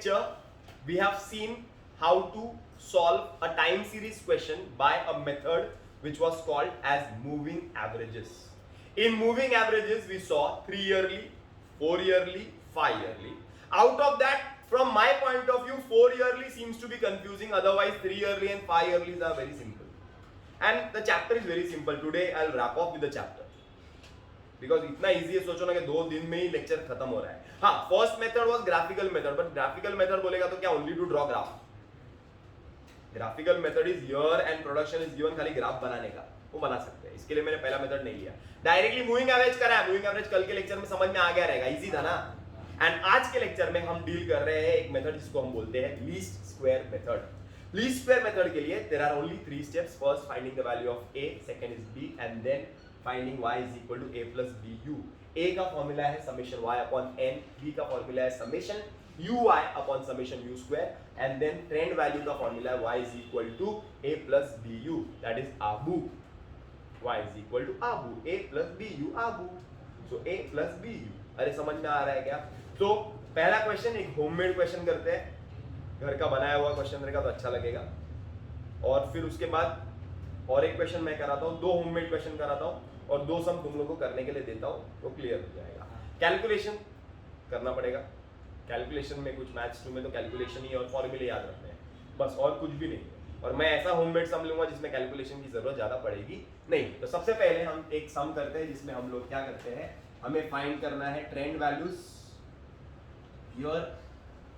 lecture, we have seen how to solve a time series question by a method which was called as moving averages. In moving averages, we saw 3 yearly, 4 yearly, 5 yearly. Out of that, from my point of view, 4 yearly seems to be confusing. Otherwise, 3 yearly and 5 yearlies are very simple. And the chapter is very simple. Today, I'll wrap up with the chapter. Because इतना easy है, सोचो ना कि 2 दिन में ही lecture खत्म हो रहा है. हाँ, first method was graphical method, but graphical method बोलेगा तो क्या only to draw graph. Graphical method is here and production is given, खाली ग्राफ बनाने का वो बना सकते हैं. इसके लिए मैंने पहला मेथड नहीं लिया, डायरेक्टली मूविंग एवरेज करा है. मूविंग एवरेज कल के लेक्चर में समझ में आ गया रहेगा, इजी था ना. एंड आज के लेक्चर में हम डील कर रहे हैं एक मेथड जिसको हम बोलते हैं least square method. Least square method के लिए there are only 3 steps. First, finding the value of a, second is b, and then finding y is equal to a plus bu. a का formula है summation y upon n, b का formula है summation uy upon summation u square, and then trend value का formula है y is equal to a plus bu, that is abu. y is equal to abu, a plus bu, abu. so a plus bu. अरे समझ में आ रहा है क्या? तो पहला क्वेश्चन एक होममेड क्वेश्चन करते हैं. घर का बनाया हुआ क्वेश्चन रहेगा तो अच्छा लगेगा. और फिर उसके बाद और एक क्वेश्चन मैं कराता हूँ, 2 होममेड क्वेश्चन कराता हूँ और 2 सम तुम लोगों को करने के लिए देता हूँ, तो क्लियर हो जाएगा. कैलकुलेशन करना पड़ेगा. कैलकुलेशन में कुछ मैथ्स 2 में तो कैलकुलेशन ही और फॉर्मूले याद रखने हैं, बस और कुछ भी नहीं. और मैं ऐसा होममेड सम लूंगा जिसमें कैलकुलेशन की जरूरत ज्यादा पड़ेगी नहीं. तो सबसे पहले हम एक सम करते हैं जिसमें हम लोग क्या करते हैं, हमें फाइंड करना है trend values your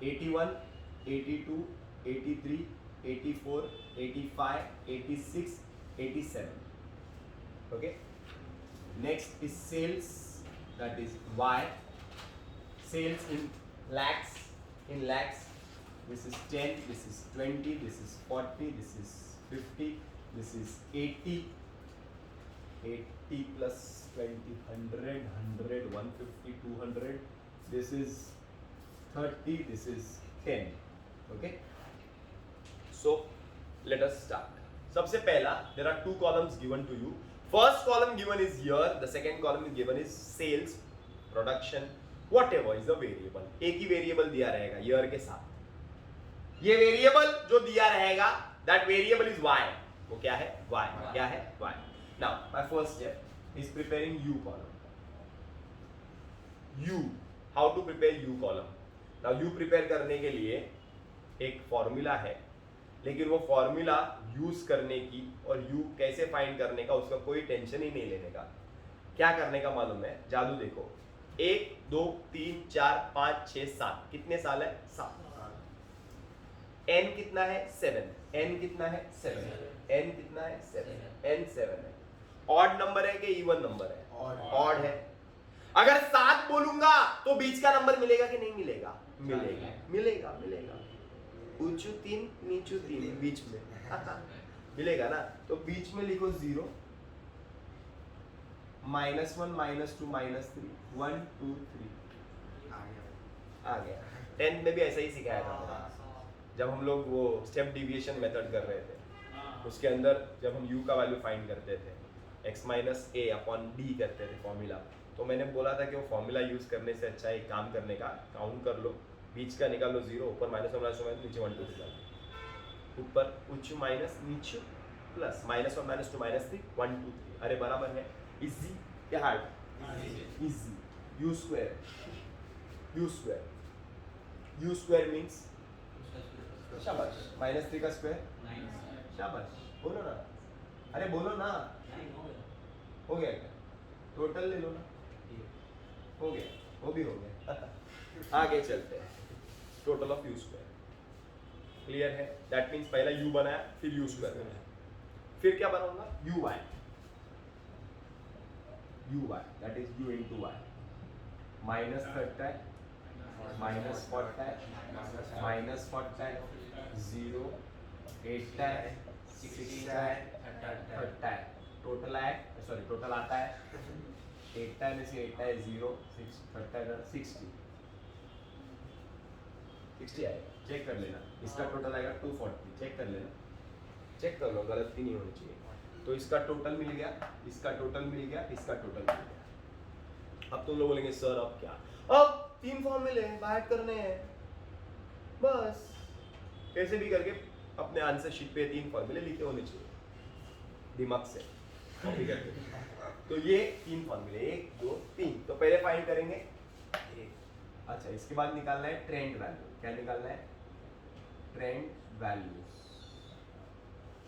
81, 82, 83, 84, 85, 86, 87. Okay. Next is sales, that is y. Sales in lakhs. In lakhs, this is 10, this is 20, this is 40, this is 50, this is 80. 80 plus 20, 100, 100, 150, 200. This is 30, this is 10. Okay. So let us start. सबसे पहला, there are 2 columns given to you. First column given is here, the second column is given is sales, production, whatever is the variable. एक ही variable दिया रहेगा year के साथ. ये variable जो दिया रहेगा, that variable is y. वो क्या है? y. क्या है? y. Now my first step is preparing u column. u, how to prepare u column? Now u prepare करने के लिए एक फॉर्मूला है, लेकिन वो फॉर्मूला यूज करने की और यू कैसे फाइंड करने का उसका कोई टेंशन ही नहीं लेने का. क्या करने का मालूम है? जादू देखो. 1, 2, 3, 4, 5, 6, 7. कितने साल है? 7. n कितना है? 7. n कितना है? 7. n कितना है? 7. n 7 है. ऑड नंबर है कि इवन नंबर है? ऑड है. अगर 7 बोलूंगा तो बीच का नंबर मिलेगा कि नहीं मिलेगा? मिलेगा, मिलेगा, मिलेगा. ऊंचू 3, नीचू 3, बीच में मिलेगा ना. तो बीच में लिखो 0, -1, -2, -3, 1, 2, 3. आ गया. 10th में भी ऐसा ही सिखाया था जब हम लोग वो स्टेप डिविएशन मेथड कर रहे थे. उसके अंदर जब हम u का वैल्यू फाइंड करते थे, x minus a upon d करते थे फॉर्मूला, तो मैंने बोला था कि वो फॉर्मूला यूज करने से अच्छा एक काम करने का, काउंट कर लो, बीच का निकाल लो 0, ऊपर -1, -2, नीचे 1, 2, 3, ऊपर ऊंचू माइनस, नीचू प्लस, -1, -2, -3, 1, 2, 3. अरे बराबर है. इजी क्या hard? Easy. u square, u square, u square means शाबाश, -3 का स्क्वायर, शाबाश. बोलो ना, अरे बोलो ना. हो गया क्या? टोटल ले लो ना. हो गया, वो भी हो गया. आगे चलते हैं. Total of you square. Clear है? दैट मीन्स पहला u बनाया, फिर यू स्क्वायर बनाया, फिर क्या बनाऊंगा? u y. u y, that is u into y. -30, -40, -40, 0, 8, 6, 30. Total है, सॉरी टोटल आता है 8 में से 8 है 0, 6, 30, 60. 60 आएगा. चेक कर लेना. इसका टोटल आएगा 240. चेक कर लेना, चेक कर लो, गलती नहीं होनी चाहिए. तो इसका टोटल मिल गया, इसका टोटल मिल गया, इसका टोटल मिल गया. अब तुम लोग बोलेंगे सर अब क्या? अब 3 फॉर्मूले बाहर करने हैं. बस कैसे भी करके अपने आंसर शीट पे 3 फॉर्मूले लिखे होने चाहिए दिमाग से कॉपी करके। तो ये 3 फॉर्मूले 1 2 3। तो पहले फाइंड करेंगे अच्छा, इसके बाद निकालना है ट्रेंड वैल्यू। क्या निकालना है? Trend values.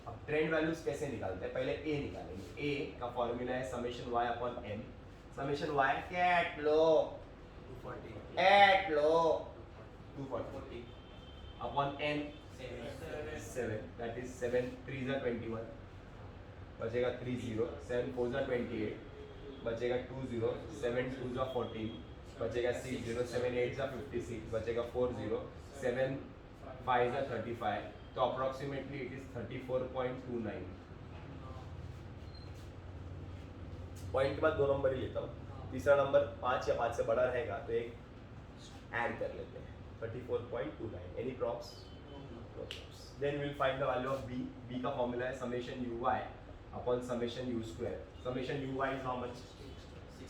अब ट्रेंड वैल्यूज कैसे निकालते हैं? पहले ए निकालेंगे। ए का फॉर्मूला है summation y upon n। Summation y कैट लो 240 एट लो 240 अपॉन n 7, दैट इज 7 3 जा 21, बचेगा 3 0, 7 4 जा 28, बचेगा 2 0, 7 2 जा 14, बचेगा 6 0, 7 8 जा 56, बचेगा 4 0, 7 5 जा 35। तो अप्रोक्सीमेटली इट इज 34.29। पॉइंट के बाद 2 नंबर ही लेता हूँ, तीसरा नंबर 5 या 5 से बड़ा रहेगा तो एक ऐड कर लेते हैं 34.29। Any probs? No probs. Then will find the value of b। b का फॉर्मूला है summation uy upon summation u square. Summation uy is how much?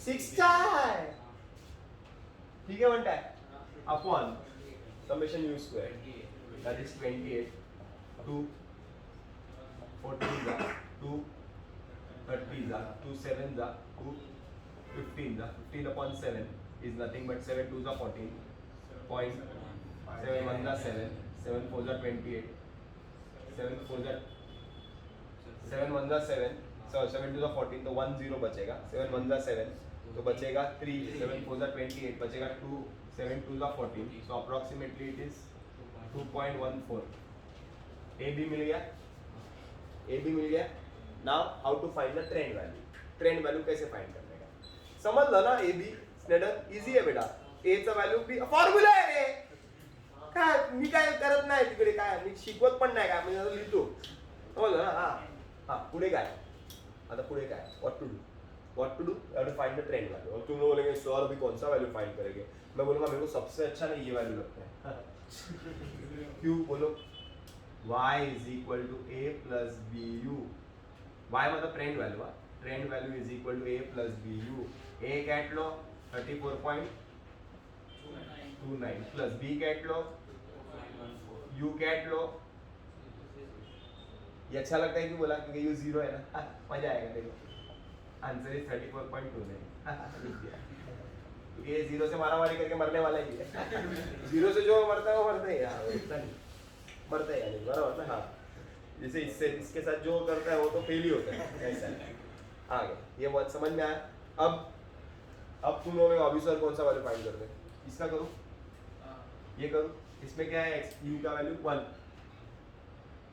60, ठीक है बनता है, upon summation u square that is 28 2 14 जा 2 30 जा 2 7 जा 2 15 जा 15 upon 7 is nothing but 7 2 जा 14 point 7 1 जा 7 7 4 जा 28 7 4 जा 7 1 जा 7 so 7 2 जा 14 तो 1 0 बचेगा 7 1 जा 7 तो बचेगा 3 7 4 जा 28 बचेगा 2 7 2 जा 14 so approximately it is 2.14। ए भी मिल गया, ए भी मिल गया। Now how to find the trend value. Trend value कैसे फाइंड करने का समझ लो ना। ए बी स्नेडर इजी आहे बेटा। ए चा व्हॅल्यू बी फॉर्म्युला आहे रे, काय मी काय करत नाही तिकडे, काय मी शिकवत पण नाही, काय म्हणजे आता लिहितो समजलं ना। हा हा पुढे काय, आता पुढे काय, what to do, what to do, you have to find the trend value. और तुम लोग बोलेंगे सर अभी कौन सा वैल्यू फाइंड करेंगे? मैं बोलूंगा मेरे को सबसे अच्छा नहीं ये वैल्यू लगता है। क्यों बोलो? y is equal to a plus bu। y मतलब ट्रेंड वैल्यू है, trend value is equal to a plus bu। a कैट लो 34.29 प्लस b कैट लो u कैट लो। ये अच्छा लगता है क्यों बोला? क्योंकि u जीरो है ना, मजा आएगा। देखो आंसर इज 34.29। ये जीरो से मारामारी करके मरने वाला ही है। जीरो से जो मरता है वो मरता ही है, इतना नहीं मरता है यानी, बराबर ना। हाँ जैसे इससे इसके साथ जो करता है वो तो फेल ही होता है, ऐसा है। आगे ये बात समझ में आया। अब तुम लोग अभी सर कौन सा वैल्यू फाइंड करते हैं? इसका करूँ, ये करूँ, इसमें क्या है x u का वैल्यू 1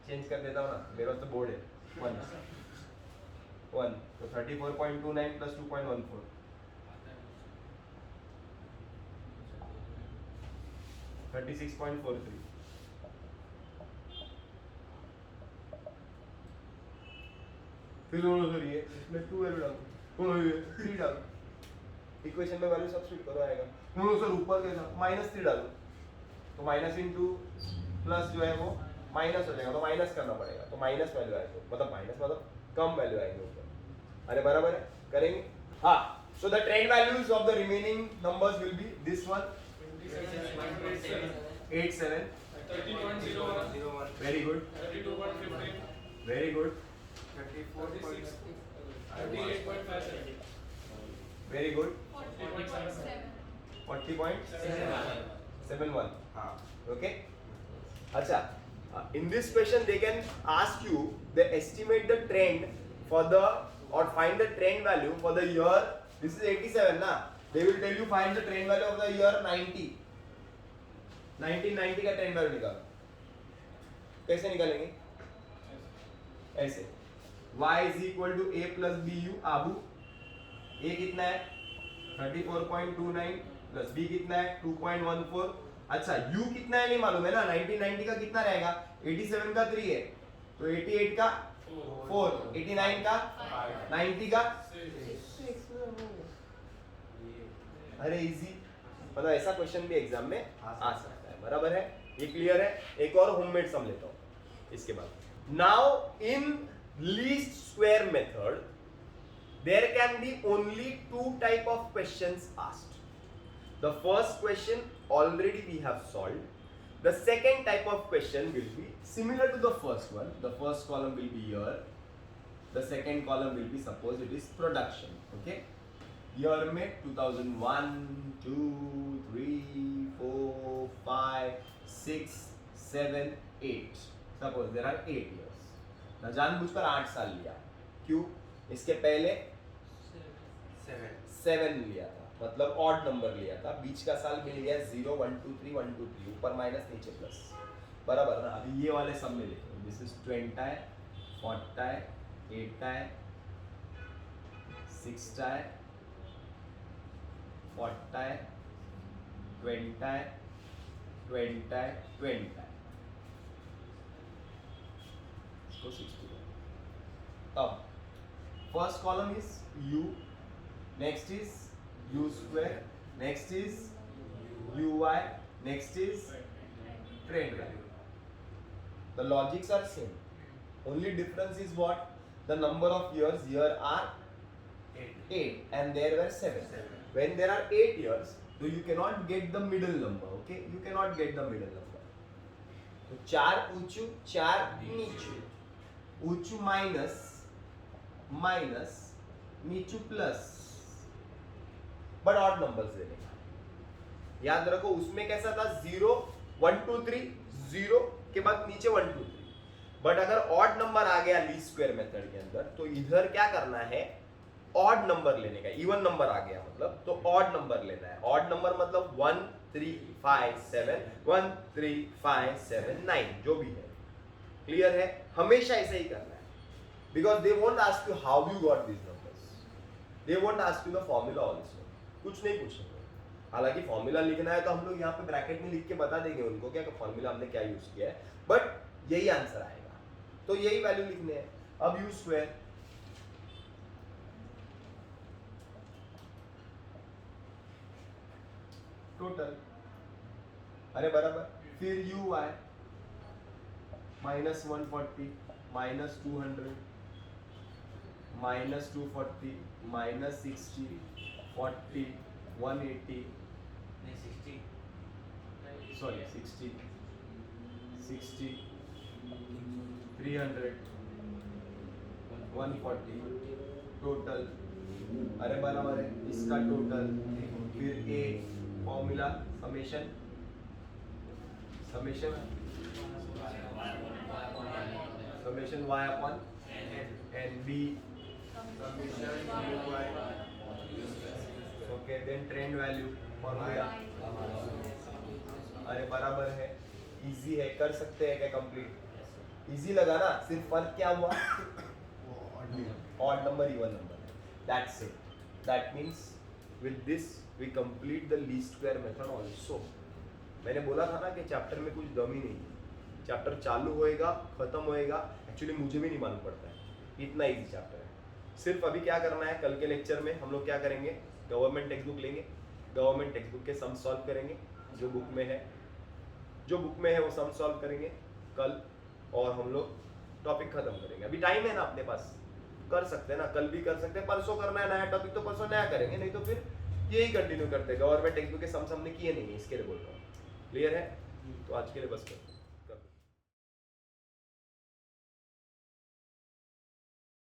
चेंज कर देता हूँ ना, मेरा तो बोर्ड है 1 तो 34.29 प्लस 2.14 36.43। फिर दोनों सर ये इसमें 2 वैल्यू डालो, ये 3 डालो, इक्वेशन में वैल्यू सब्स्टिट्यूट करो आएगा। दोनों सर ऊपर कैसा -3 डालो, तो माइनस इंटू प्लस जो है वो माइनस हो जाएगा, तो माइनस करना पड़ेगा, तो माइनस वैल्यू आएगी, मतलब माइनस मतलब कम वैल्यू आएगी ऊपर। अरे बराबर है, करेंगे। हाँ so the trend values of the remaining numbers will be this one 87 30.01 very good 32.15 very good 34.6 38.57 very good 40.71 हाँ ओके। अच्छा in this question they can ask you they estimate the trend for the or find the trend value for the year, this is 87 ना, they will tell you find the trend value of the year 1990 का trend value निकालो। कैसे निकालेंगे? ऐसे y is equal to a plus bu। Abu a कितना है 34.29 plus b कितना है 2.14। अच्छा u कितना है नहीं मालूम है ना, 1990 का कितना रहेगा 87 का 3 है तो 88 का 4 89 का 90 का 6। अरे इजी, मतलब ऐसा क्वेश्चन भी एग्जाम में आ सकता है, बराबर है। ये क्लियर है। एक और होममेड सम लेता हूं इसके बाद। Now in least square method there can be only 2 type of questions asked. The first question already we have solved, The second type of question will be similar to the first one. The first column will be year. The second column will be, suppose it is production. Okay. Year में 2001, 2, 3, 4, 5, 6, 7, 8. Suppose there are 8 years. ना जानबूझकर 8 साल लिया. क्यों? इसके पहले 7 लिया था, मतलब ऑड नंबर लिया था. बीच का साल मिल गया 0, 1, 2, 3, 1, 2, 3. ऊपर माइनस नीचे प्लस. बराबर ना. अभी ये वाले सब में लिखो. This is 20, 40, 8, 6, 40, 20, 20, 20. इसको 60. अब first column is u, next is u square, next is uy, next is trend value. The logics are same. Only difference is what? The number of years here are 8 and there were 7. When there are 8 years, so you cannot get the middle number. Okay, you cannot get the middle number. So 4 ऊंचू 4 नीचू. ऊंचू minus minus नीचू plus. But odd numbers लेने का. याद रखो उसमें कैसा था 0, 1, 2, 3, 0 के बाद नीचे 1, 2, 3. बट अगर ऑड नंबर आ गया लीस्ट स्क्वायर मेथड के अंदर, तो इधर क्या करना है? ऑड नंबर लेने का. इवन नंबर आ गया मतलब तो ऑड नंबर लेना है. ऑड नंबर मतलब 1, 3, 5, 7, 1, 3, 5, 7, 9 जो भी है. क्लियर है? हमेशा ऐसे ही करना है. Because they won't ask you how you got this numbers. They won't ask you the formula also. कुछ नहीं पूछेंगे. हालांकि फॉर्मूला लिखना है तो हम लोग यहाँ पे ब्रैकेट में लिख के बता देंगे उनको क्या फॉर्मूला हमने क्या यूज किया है. बट यही आंसर आएगा तो यही वैल्यू लिखने हैं. अब यू स्क्वायर टोटल. अरे बराबर. फिर u y minus 140 minus 200 minus 240 minus 60 40 180 sorry 60 300 140 total. अरे बराबर है. इसका टोटल. फिर a formula summation y upon n b summation y. Okay then trend value formula. अरे बराबर है. इजी है. कर सकते हैं क्या कंप्लीट? इजी लगा ना. सिर्फ फर्क क्या हुआ? Odd number even number. That's it. That means with this we complete the least square method also. मैंने बोला था ना कि चैप्टर में कुछ दम ही नहीं है. चैप्टर चालू होएगा खत्म होएगा एक्चुअली मुझे भी नहीं मालूम पड़ता है. इतना इजी चैप्टर है. सिर्फ अभी क्या करना है, कल के लेक्चर में हम लोग क्या करेंगे, गवर्नमेंट टेक्स्ट बुक लेंगे. गवर्नमेंट टेक्स्ट बुक के सम सॉल्व करेंगे. जो बुक में है वो सम सॉल्व करेंगे कल. और हम लोग टॉपिक खत्म करेंगे. अभी टाइम है ना अपने पास. कर सकते हैं ना. कल भी कर सकते हैं. परसों करना है नया टॉपिक तो परसों नया करेंगे. नहीं तो फिर यही कंटिन्यू करते हैं. गवर्नमेंट टेक्स्ट बुक के सम हमने किए नहीं है इसके लिए बोल रहा हूँ. क्लियर है? तो आज के लिए बस कर.